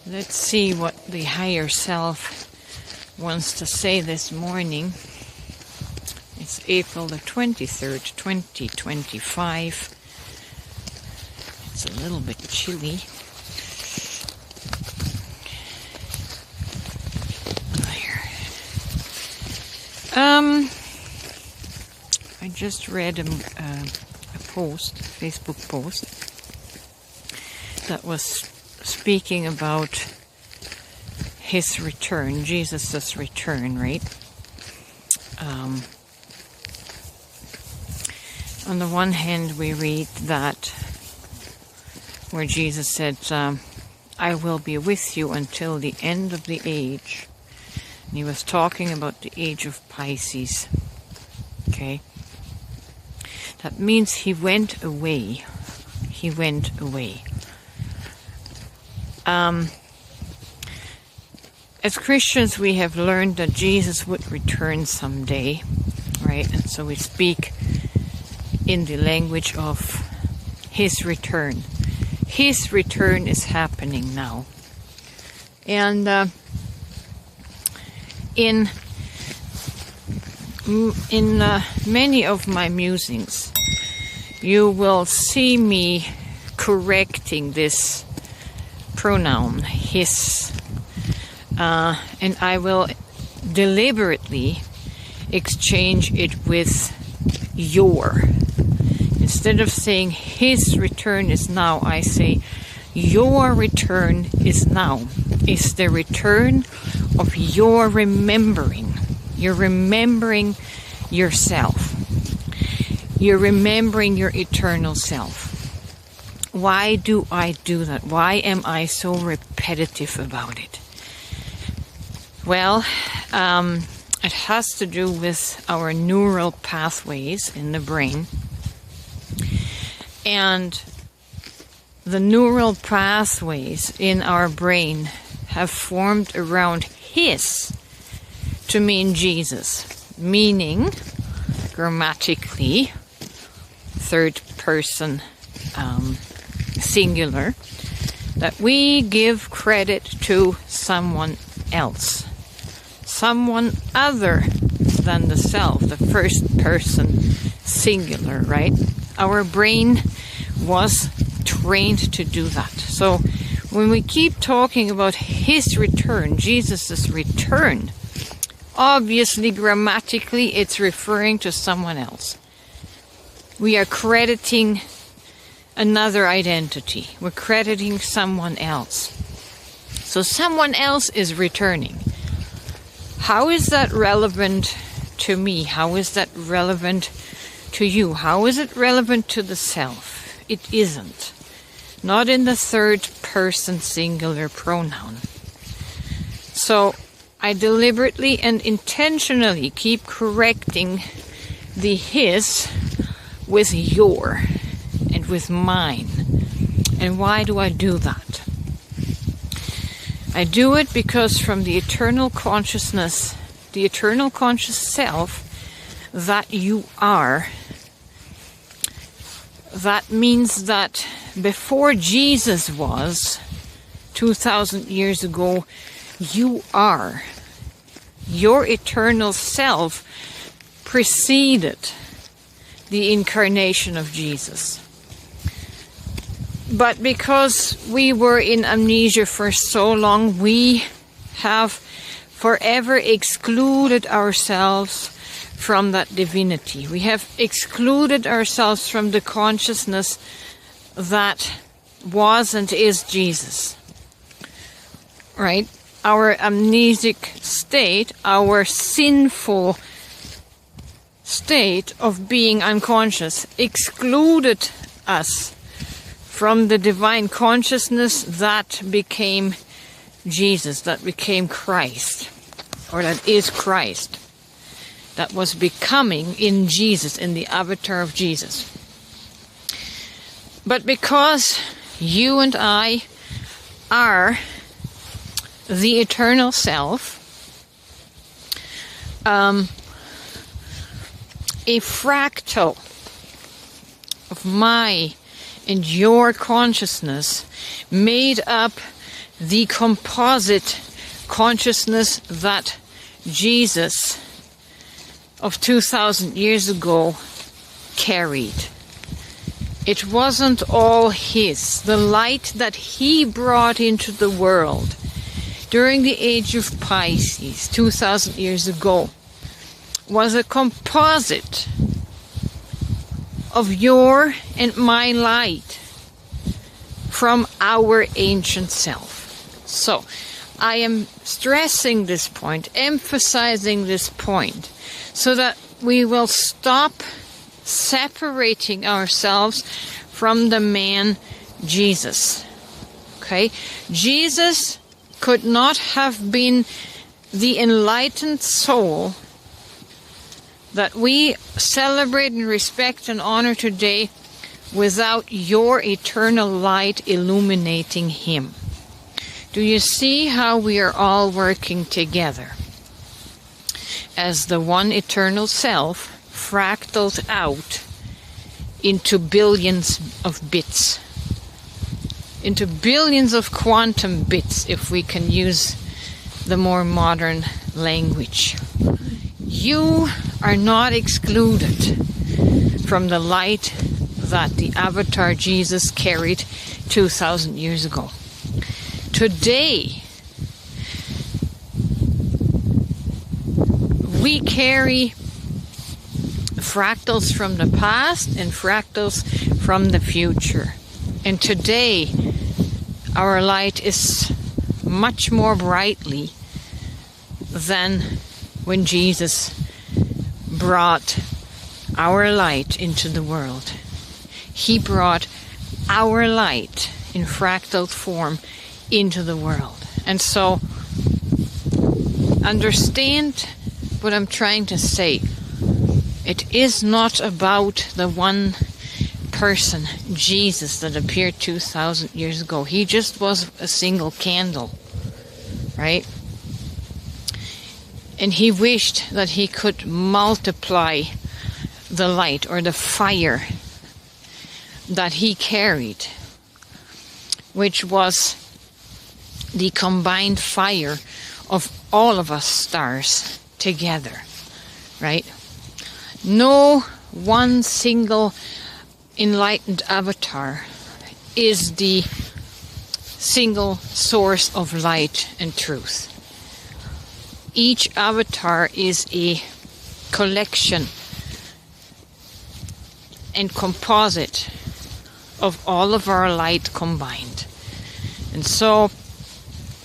Let's see what the higher self wants to say this morning. It's April the 23rd, 2025. It's a little bit chilly. I just read a Facebook post that was speaking about his return, Jesus' return, right? On the one hand, we read that where Jesus said, I will be with you until the end of the age. And he was talking about the age of Pisces. Okay? That means he went away. He went away. As Christians, we have learned that Jesus would return someday, right? And so we speak in the language of his return. His return is happening now. And in many of my musings, you will see me correcting this pronoun, his, and I will deliberately exchange it with your. Instead of saying his return is now, I say your return is now. It's the return of your remembering. You're remembering yourself. You're remembering your eternal self. Why do I do that? Why am I so repetitive about it? Well, it has to do with our neural pathways in the brain. And the neural pathways in our brain have formed around his to mean Jesus, meaning grammatically third person singular, that we give credit to someone else, someone other than the self, the first person singular, right? Our brain was trained to do that. So when we keep talking about his return, Jesus' return, obviously grammatically it's referring to someone else. We are crediting another identity. We're crediting someone else. So someone else is returning. How is that relevant to me? How is that relevant to you? How is it relevant to the self? It isn't. Not in the third person singular pronoun. So I deliberately and intentionally keep correcting the his with your and with mine. And why do I do that? I do it because from the eternal consciousness, the eternal conscious self that you are, that means that before Jesus was, 2,000 years ago, you are. Your eternal self preceded the incarnation of Jesus. But because we were in amnesia for so long, we have forever excluded ourselves from that divinity. We have excluded ourselves from the consciousness that was and is Jesus. Right? Our amnesic state, our sinful state of being unconscious, excluded us from the divine consciousness that became Jesus, that became Christ, or that is Christ, that was becoming in Jesus, in the avatar of Jesus. But because you and I are the eternal self, a fractal of my and your consciousness made up the composite consciousness that Jesus of 2,000 years ago carried. It wasn't all his. The light that he brought into the world during the age of Pisces 2,000 years ago was a composite of your and my light from our ancient self. So, I am stressing this point, emphasizing this point, so that we will stop separating ourselves from the man Jesus. Okay? Jesus could not have been the enlightened soul that we celebrate and respect and honor today without your eternal light illuminating him. Do you see how we are all working together as the one eternal self fractaled out into billions of bits, into billions of quantum bits, if we can use the more modern language? You are not excluded from the light that the avatar Jesus carried 2,000 years ago. Today, we carry fractals from the past and fractals from the future. And today, our light is much more brightly than when Jesus brought our light into the world. He brought our light in fractal form into the world. And so, understand what I'm trying to say. It is not about the one person, Jesus, that appeared 2,000 years ago. He just was a single candle, right? And he wished that he could multiply the light or the fire that he carried, which was the combined fire of all of us stars together, right? No one single enlightened avatar is the single source of light and truth. Each avatar is a collection and composite of all of our light combined. And so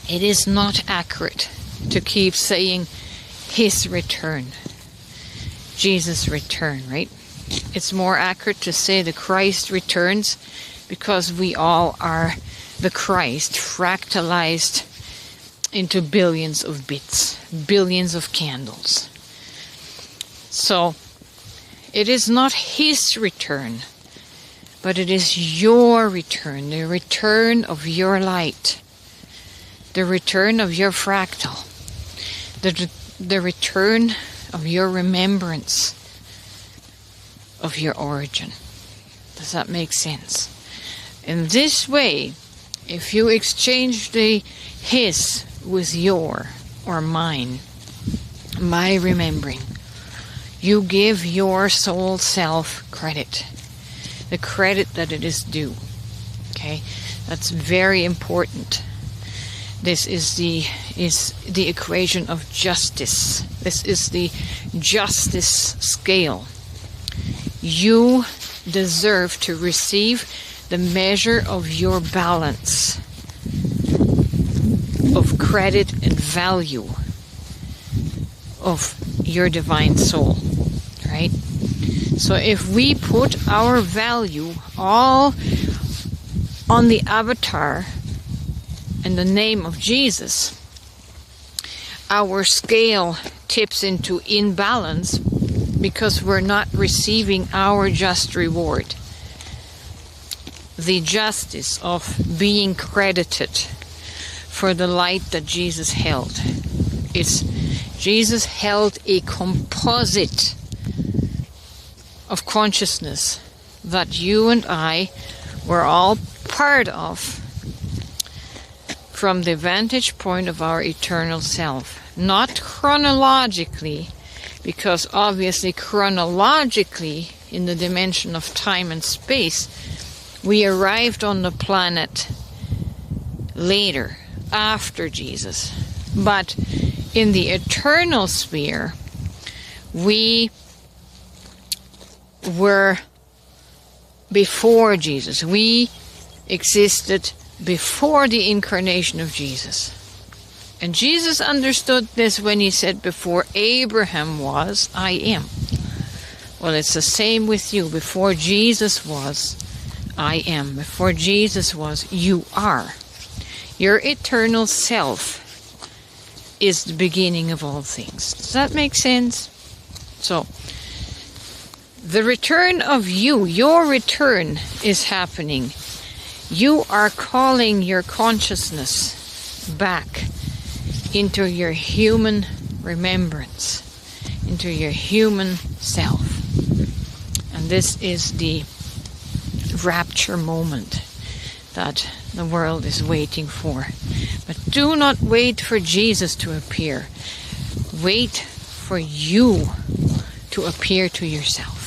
it is not accurate to keep saying his return, Jesus' return, right? It's more accurate to say the Christ returns, because we all are the Christ fractalized into billions of bits, billions of candles. So it is not his return, but it is your return, the return of your light, the return of your fractal, the return of your remembrance of your origin. Does that make sense? In this way, if you exchange the his with your or mine, my remembering, you give your soul self credit, the credit that it is due. Okay, that's very important. This is the equation of justice. This is the justice scale. You deserve to receive the measure of your balance of credit and value of your divine soul, right? So if we put our value all on the avatar and the name of Jesus, our scale tips into imbalance because we're not receiving our just reward. The justice of being credited for the light that Jesus held. Jesus held a composite of consciousness that you and I were all part of from the vantage point of our eternal self, not chronologically, because obviously chronologically, in the dimension of time and space, we arrived on the planet later, after Jesus. But in the eternal sphere, we were before Jesus. We existed before the incarnation of Jesus. And Jesus understood this when he said, before Abraham was, I am. Well, it's the same with you. Before Jesus was, I am. Before Jesus was, you are. Your eternal self is the beginning of all things. Does that make sense? So, the return of you, your return is happening. You are calling your consciousness back into your human remembrance, into your human self. And this is the rapture moment that the world is waiting for. But do not wait for Jesus to appear. Wait for you to appear to yourself.